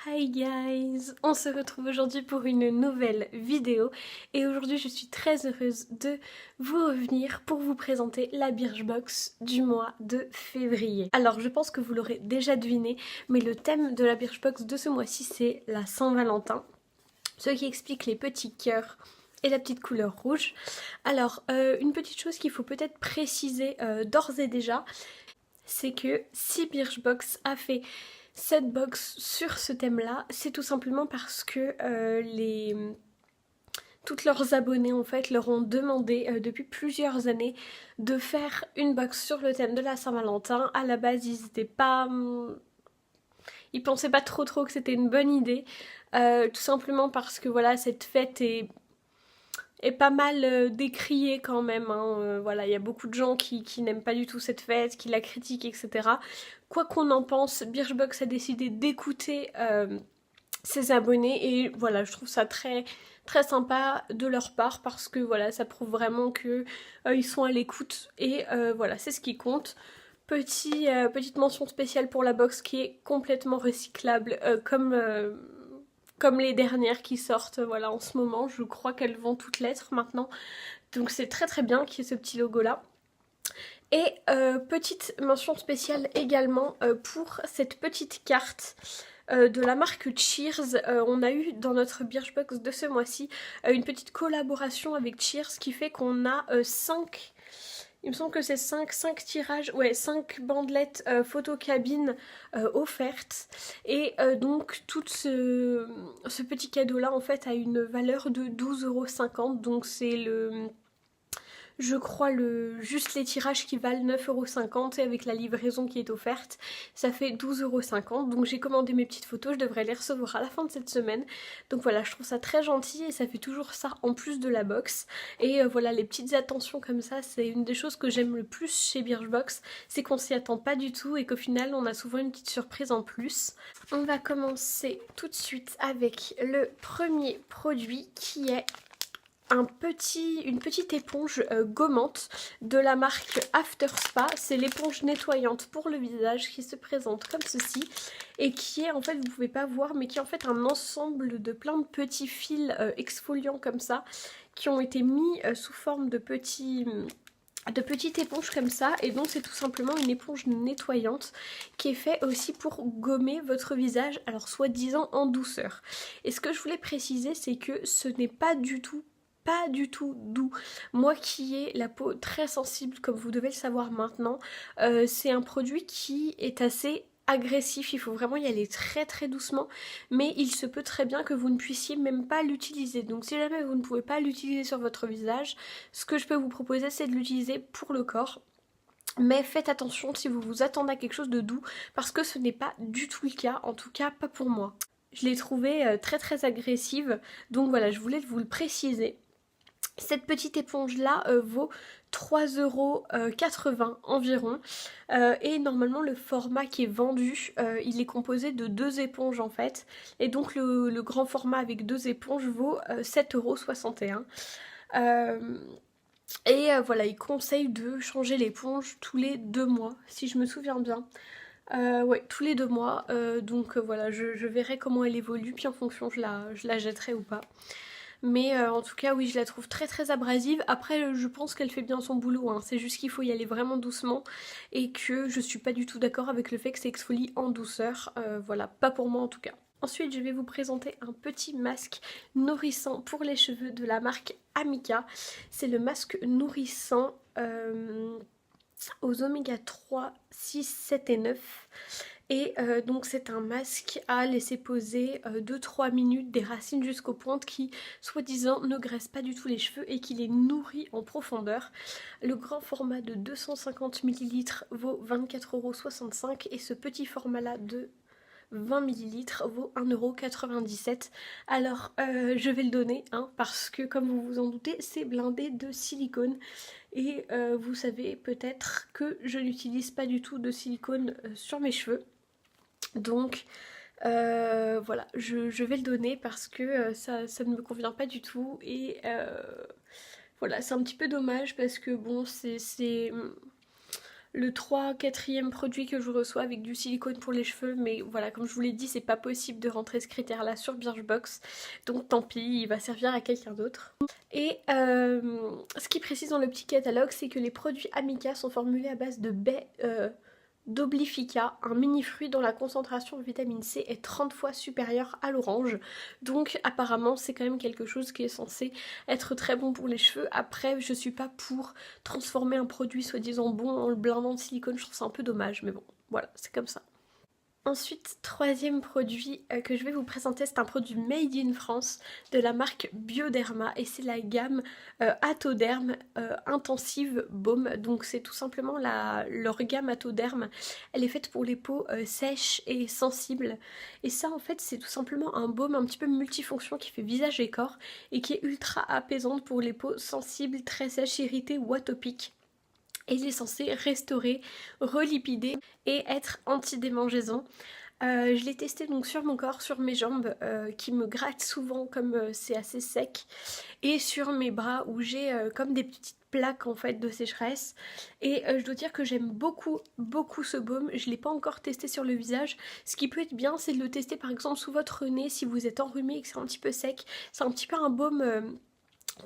Hi guys! On se retrouve aujourd'hui pour une nouvelle vidéo et aujourd'hui je suis très heureuse de vous revenir pour vous présenter la Birchbox du mois de février. Alors je pense que vous l'aurez déjà deviné, mais le thème de la Birchbox de ce mois-ci c'est la Saint-Valentin, ce qui explique les petits cœurs et la petite couleur rouge. Alors une petite chose qu'il faut peut-être préciser d'ores et déjà, c'est que si Birchbox a fait cette box sur ce thème-là, c'est tout simplement parce que toutes leurs abonnés en fait leur ont demandé depuis plusieurs années de faire une box sur le thème de la Saint-Valentin. À la base, ils pensaient pas trop que c'était une bonne idée, tout simplement parce que voilà, cette fête est pas mal décriée quand même, hein. Voilà, il y a beaucoup de gens qui n'aiment pas du tout cette fête, qui la critiquent, etc. Quoi qu'on en pense, Birchbox a décidé d'écouter ses abonnés et voilà, je trouve ça très sympa de leur part parce que voilà, ça prouve vraiment que ils sont à l'écoute et voilà, c'est ce qui compte. Petite mention spéciale pour la box qui est complètement recyclable comme les dernières qui sortent voilà, en ce moment. Je crois qu'elles vont toutes l'être maintenant. Donc c'est très bien qu'il y ait ce petit logo là. Et petite mention spéciale également pour cette petite carte de la marque Cheers. On a eu dans notre Birchbox de ce mois-ci une petite collaboration avec Cheers qui fait qu'on a 5... Il me semble que c'est 5 tirages, ouais, 5 bandelettes photo cabine offertes. Et donc tout ce petit cadeau là en fait a une valeur de 12,50 €. Donc c'est je crois juste les tirages qui valent 9,50 € et avec la livraison qui est offerte, ça fait 12,50 €. Donc j'ai commandé mes petites photos, je devrais les recevoir à la fin de cette semaine. Donc voilà, je trouve ça très gentil et ça fait toujours ça en plus de la box. Et voilà, les petites attentions comme ça, c'est une des choses que j'aime le plus chez Birchbox, c'est qu'on s'y attend pas du tout et qu'au final on a souvent une petite surprise en plus. On va commencer tout de suite avec le premier produit qui est une petite éponge gommante de la marque After Spa. C'est l'éponge nettoyante pour le visage qui se présente comme ceci et qui est en fait, vous pouvez pas voir, mais qui est en fait un ensemble de plein de petits fils exfoliants comme ça qui ont été mis sous forme de petites éponges comme ça, et donc c'est tout simplement une éponge nettoyante qui est faite aussi pour gommer votre visage, alors soi-disant en douceur. Et ce que je voulais préciser, c'est que ce n'est pas du tout doux. Moi qui ai la peau très sensible, comme vous devez le savoir maintenant, c'est un produit qui est assez agressif, il faut vraiment y aller très doucement, mais il se peut très bien que vous ne puissiez même pas l'utiliser. Donc si jamais vous ne pouvez pas l'utiliser sur votre visage, ce que je peux vous proposer c'est de l'utiliser pour le corps. Mais faites attention si vous vous attendez à quelque chose de doux, parce que ce n'est pas du tout le cas, en tout cas pas pour moi. Je l'ai trouvée très agressive, donc voilà, je voulais vous le préciser. Cette petite éponge là vaut 3,80 € environ et normalement le format qui est vendu il est composé de 2 éponges en fait, et donc le grand format avec 2 éponges vaut 7,61 €. Et voilà, il conseille de changer l'éponge tous les 2 mois si je me souviens bien. Ouais, tous les 2 mois, donc voilà, je verrai comment elle évolue, puis en fonction je la jetterai ou pas. Mais en tout cas, oui, je la trouve très abrasive. Après, je pense qu'elle fait bien son boulot, hein. C'est juste qu'il faut y aller vraiment doucement et que je suis pas du tout d'accord avec le fait que c'est exfolie en douceur. Voilà, pas pour moi en tout cas. Ensuite, je vais vous présenter un petit masque nourrissant pour les cheveux de la marque Amika. C'est le masque nourrissant aux oméga 3, 6, 7 et 9. Et donc c'est un masque à laisser poser 2-3 minutes des racines jusqu'aux pointes qui, soi-disant, ne graisse pas du tout les cheveux et qui les nourrit en profondeur. Le grand format de 250 ml vaut 24,65 € et ce petit format-là de 20 ml vaut 1,97 €. Alors je vais le donner hein, parce que comme vous vous en doutez c'est blindé de silicone et vous savez peut-être que je n'utilise pas du tout de silicone sur mes cheveux. Donc voilà, je vais le donner parce que ça ne me convient pas du tout et voilà, c'est un petit peu dommage parce que bon, le 3-4e produit que je reçois avec du silicone pour les cheveux, mais voilà, comme je vous l'ai dit, c'est pas possible de rentrer ce critère là sur Birchbox, donc tant pis, il va servir à quelqu'un d'autre. Et ce qui précise dans le petit catalogue, c'est que les produits Amika sont formulés à base de baies d'Oblifica, un mini-fruit dont la concentration de vitamine C est 30 fois supérieure à l'orange. Donc apparemment c'est quand même quelque chose qui est censé être très bon pour les cheveux. Après je suis pas pour transformer un produit soi-disant bon en le blindant de silicone, je trouve ça un peu dommage, mais bon voilà, c'est comme ça. Ensuite, troisième produit que je vais vous présenter, c'est un produit made in France de la marque Bioderma et c'est la gamme Atoderm Intensive Baume. Donc c'est tout simplement leur gamme Atoderm. Elle est faite pour les peaux sèches et sensibles. Et ça en fait c'est tout simplement un baume un petit peu multifonction qui fait visage et corps et qui est ultra apaisante pour les peaux sensibles, très sèches, irritées ou atopiques. Et il est censé restaurer, relipider et être anti-démangeaisant. Je l'ai testé donc sur mon corps, sur mes jambes qui me grattent souvent comme c'est assez sec et sur mes bras où j'ai comme des petites plaques en fait de sécheresse et je dois dire que j'aime beaucoup ce baume. Je ne l'ai pas encore testé sur le visage. Ce qui peut être bien c'est de le tester par exemple sous votre nez si vous êtes enrhumé et que c'est un petit peu sec. C'est un petit peu un baume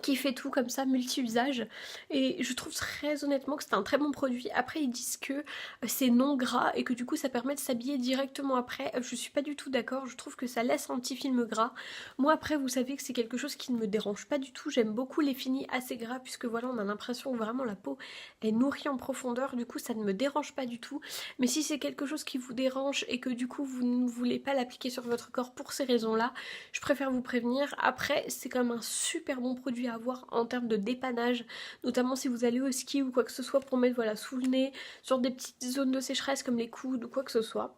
qui fait tout comme ça, multi-usage. Et je trouve très honnêtement que c'est un très bon produit. Après ils disent que c'est non gras et que du coup ça permet de s'habiller directement après. Je suis pas du tout d'accord, je trouve que ça laisse un petit film gras. Moi après vous savez que c'est quelque chose qui ne me dérange pas du tout. J'aime beaucoup les finis assez gras puisque voilà on a l'impression que vraiment la peau est nourrie en profondeur. Du coup ça ne me dérange pas du tout. Mais si c'est quelque chose qui vous dérange et que du coup vous ne voulez pas l'appliquer sur votre corps pour ces raisons là, je préfère vous prévenir. Après c'est quand même un super bon produit à avoir en termes de dépannage, notamment si vous allez au ski ou quoi que ce soit pour mettre voilà sous le nez, sur des petites zones de sécheresse comme les coudes ou quoi que ce soit.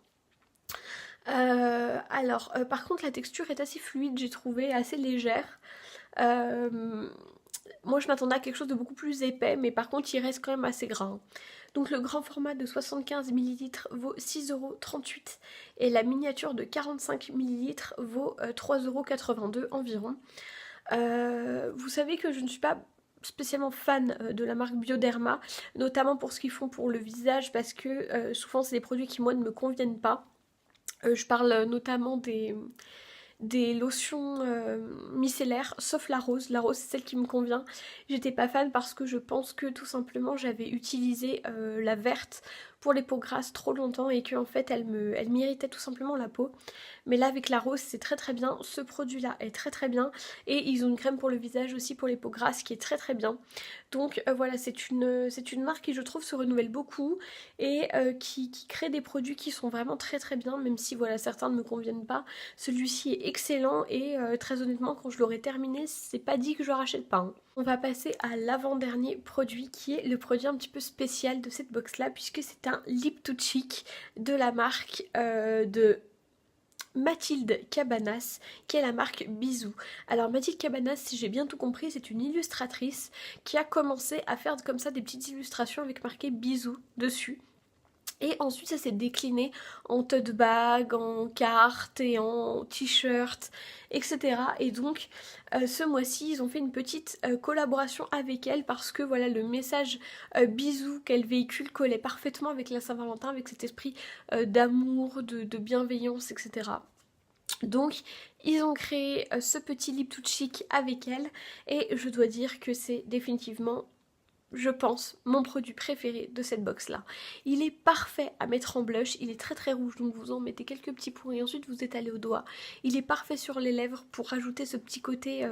Par contre la texture est assez fluide, j'ai trouvé, assez légère. Moi je m'attendais à quelque chose de beaucoup plus épais, mais par contre il reste quand même assez gras. Donc le grand format de 75 ml vaut 6,38€ et la miniature de 45 ml vaut 3,82€ environ. Vous savez que je ne suis pas spécialement fan de la marque Bioderma, notamment pour ce qu'ils font pour le visage, parce que souvent c'est des produits qui moi ne me conviennent pas. Je parle notamment des lotions micellaires, sauf la rose. La rose c'est celle qui me convient. J'étais pas fan parce que je pense que tout simplement j'avais utilisé la verte pour les peaux grasses trop longtemps et que en fait elle m'irritait tout simplement la peau. Mais là avec la rose c'est très très bien, ce produit là est très très bien et ils ont une crème pour le visage aussi pour les peaux grasses qui est très très bien. Donc voilà, c'est une marque qui je trouve se renouvelle beaucoup et qui crée des produits qui sont vraiment très très bien, même si voilà certains ne me conviennent pas. Celui-ci est excellent et très honnêtement quand je l'aurai terminé c'est pas dit que je rachète pas. Hein. On va passer à l'avant-dernier produit qui est le produit un petit peu spécial de cette box là puisque c'est un Lip to Cheek de la marque de Mathilde Cabanas, qui est la marque Bisous. Alors Mathilde Cabanas, si j'ai bien tout compris, c'est une illustratrice qui a commencé à faire comme ça des petites illustrations avec marqué Bisous dessus. Et ensuite ça s'est décliné en tote bag, en cartes et en t-shirt, etc. Et donc ce mois-ci ils ont fait une petite collaboration avec elle parce que voilà le message bisous qu'elle véhicule collait parfaitement avec la Saint-Valentin, avec cet esprit d'amour, de bienveillance, etc. Donc ils ont créé ce petit lip to cheek avec elle et je dois dire que c'est définitivement, je pense, mon produit préféré de cette box là. Il est parfait à mettre en blush, il est très très rouge donc vous en mettez quelques petits points et ensuite vous étalez au doigt. Il est parfait sur les lèvres pour rajouter ce petit côté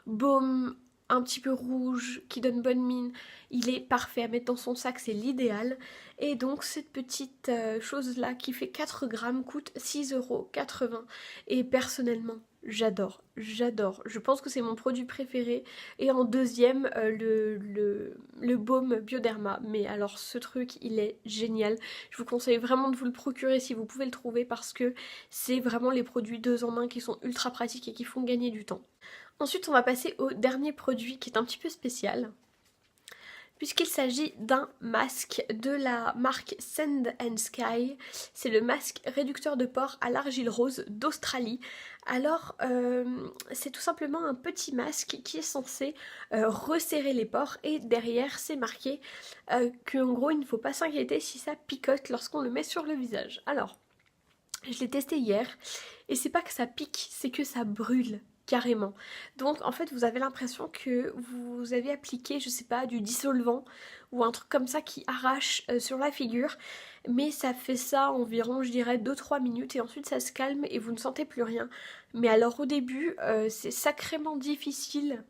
baume un petit peu rouge qui donne bonne mine. Il est parfait à mettre dans son sac, c'est l'idéal. Et donc cette petite chose là qui fait 4 grammes coûte 6,80€. Et personnellement j'adore, j'adore. Je pense que c'est mon produit préféré. Et en deuxième le baume Bioderma. Mais alors ce truc il est génial. Je vous conseille vraiment de vous le procurer si vous pouvez le trouver parce que c'est vraiment les produits 2 en 1 qui sont ultra pratiques et qui font gagner du temps. Ensuite on va passer au dernier produit qui est un petit peu spécial puisqu'il s'agit d'un masque de la marque Sand and Sky. C'est le masque réducteur de pores à l'argile rose d'Australie. Alors c'est tout simplement un petit masque qui est censé resserrer les pores, et derrière c'est marqué qu'en gros il ne faut pas s'inquiéter si ça picote lorsqu'on le met sur le visage. Alors je l'ai testé hier et c'est pas que ça pique, c'est que ça brûle carrément. Donc en fait vous avez l'impression que vous avez appliqué, je sais pas, du dissolvant ou un truc comme ça qui arrache sur la figure, mais ça fait ça environ, je dirais, 2-3 minutes et ensuite ça se calme et vous ne sentez plus rien. Mais alors au début c'est sacrément difficile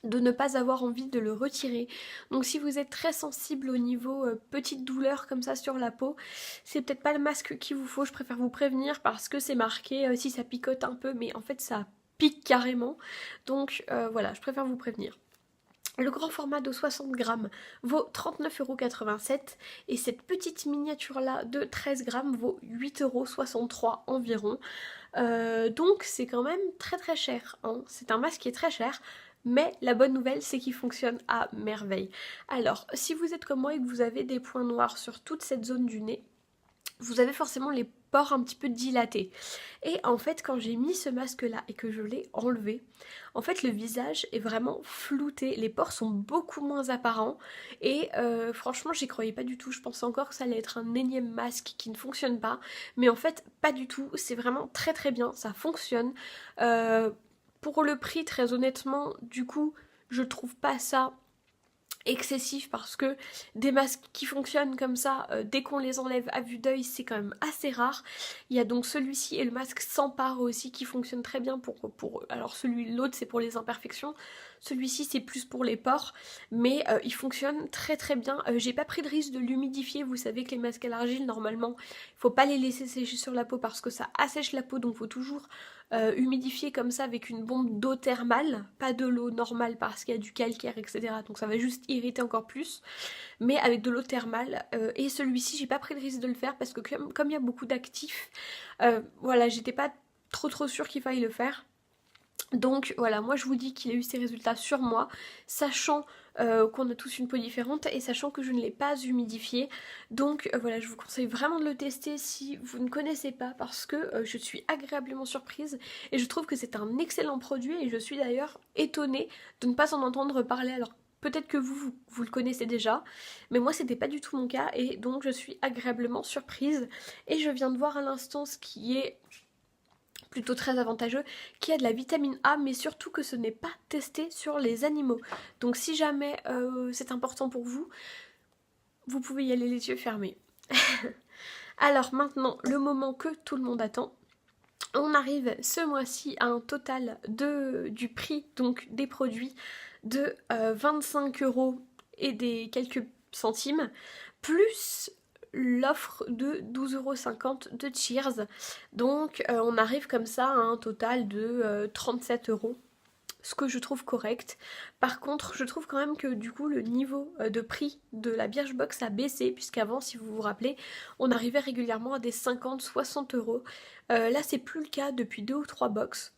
de ne pas avoir envie de le retirer. Donc si vous êtes très sensible au niveau petite douleur comme ça sur la peau, c'est peut-être pas le masque qu'il vous faut, je préfère vous prévenir parce que c'est marqué si ça picote un peu, mais en fait ça pique carrément. Donc voilà, je préfère vous prévenir. Le grand format de 60 grammes vaut 39,87 € et cette petite miniature là de 13 grammes vaut 8,63 € environ. Donc c'est quand même très très cher, hein. C'est un masque qui est très cher, mais la bonne nouvelle c'est qu'il fonctionne à merveille. Alors si vous êtes comme moi et que vous avez des points noirs sur toute cette zone du nez, vous avez forcément les pores un petit peu dilatés. Et en fait quand j'ai mis ce masque là et que je l'ai enlevé, en fait le visage est vraiment flouté, les pores sont beaucoup moins apparents et franchement j'y croyais pas du tout, je pensais encore que ça allait être un énième masque qui ne fonctionne pas, mais en fait pas du tout, c'est vraiment très très bien, ça fonctionne. Pour le prix, très honnêtement, du coup je trouve pas ça excessif parce que des masques qui fonctionnent comme ça, dès qu'on les enlève à vue d'œil, c'est quand même assez rare. Il y a donc celui-ci et le masque sans pare aussi qui fonctionnent très bien pour alors l'autre c'est pour les imperfections, celui-ci c'est plus pour les pores, mais il fonctionne très très bien. J'ai pas pris de risque de l'humidifier, vous savez que les masques à l'argile normalement il faut pas les laisser sécher sur la peau parce que ça assèche la peau, donc faut toujours humidifier comme ça avec une bombe d'eau thermale, pas de l'eau normale parce qu'il y a du calcaire etc, donc ça va juste irriter encore plus, mais avec de l'eau thermale. Et celui-ci j'ai pas pris le risque de le faire parce que comme il y a beaucoup d'actifs, voilà, j'étais pas trop sûre qu'il faille le faire. Donc voilà, moi je vous dis qu'il a eu ses résultats sur moi, sachant qu'on a tous une peau différente et sachant que je ne l'ai pas humidifié. Donc voilà, je vous conseille vraiment de le tester si vous ne connaissez pas parce que je suis agréablement surprise et je trouve que c'est un excellent produit et je suis d'ailleurs étonnée de ne pas en entendre parler. Alors peut-être que vous le connaissez déjà, mais moi c'était pas du tout mon cas et donc je suis agréablement surprise. Et je viens de voir à l'instant ce qui est plutôt très avantageux, qui a de la vitamine A, mais surtout que ce n'est pas testé sur les animaux. Donc si jamais c'est important pour vous, vous pouvez y aller les yeux fermés. Alors maintenant, le moment que tout le monde attend. On arrive ce mois-ci à un total du prix donc des produits de 25 € et des quelques centimes, plus l'offre de 12,50 € de Cheers. Donc on arrive comme ça à un total de 37 €, ce que je trouve correct. Par contre, je trouve quand même que du coup le niveau de prix de la Birchbox a baissé, puisqu'avant, si vous vous rappelez, on arrivait régulièrement à des 50-60 €. Là, c'est plus le cas depuis 2 ou 3 box.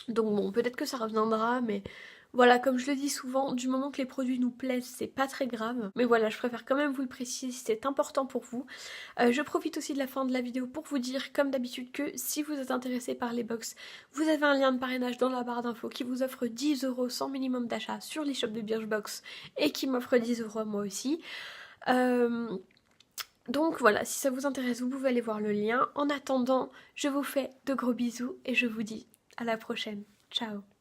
Donc bon, peut-être que ça reviendra, mais voilà, comme je le dis souvent, du moment que les produits nous plaisent, c'est pas très grave. Mais voilà, je préfère quand même vous le préciser si c'est important pour vous. Je profite aussi de la fin de la vidéo pour vous dire, comme d'habitude, que si vous êtes intéressé par les box, vous avez un lien de parrainage dans la barre d'infos qui vous offre 10 € sans minimum d'achat sur les shops de Birchbox et qui m'offre 10 € à moi aussi. Donc voilà, si ça vous intéresse, vous pouvez aller voir le lien. En attendant, je vous fais de gros bisous et je vous dis à la prochaine. Ciao!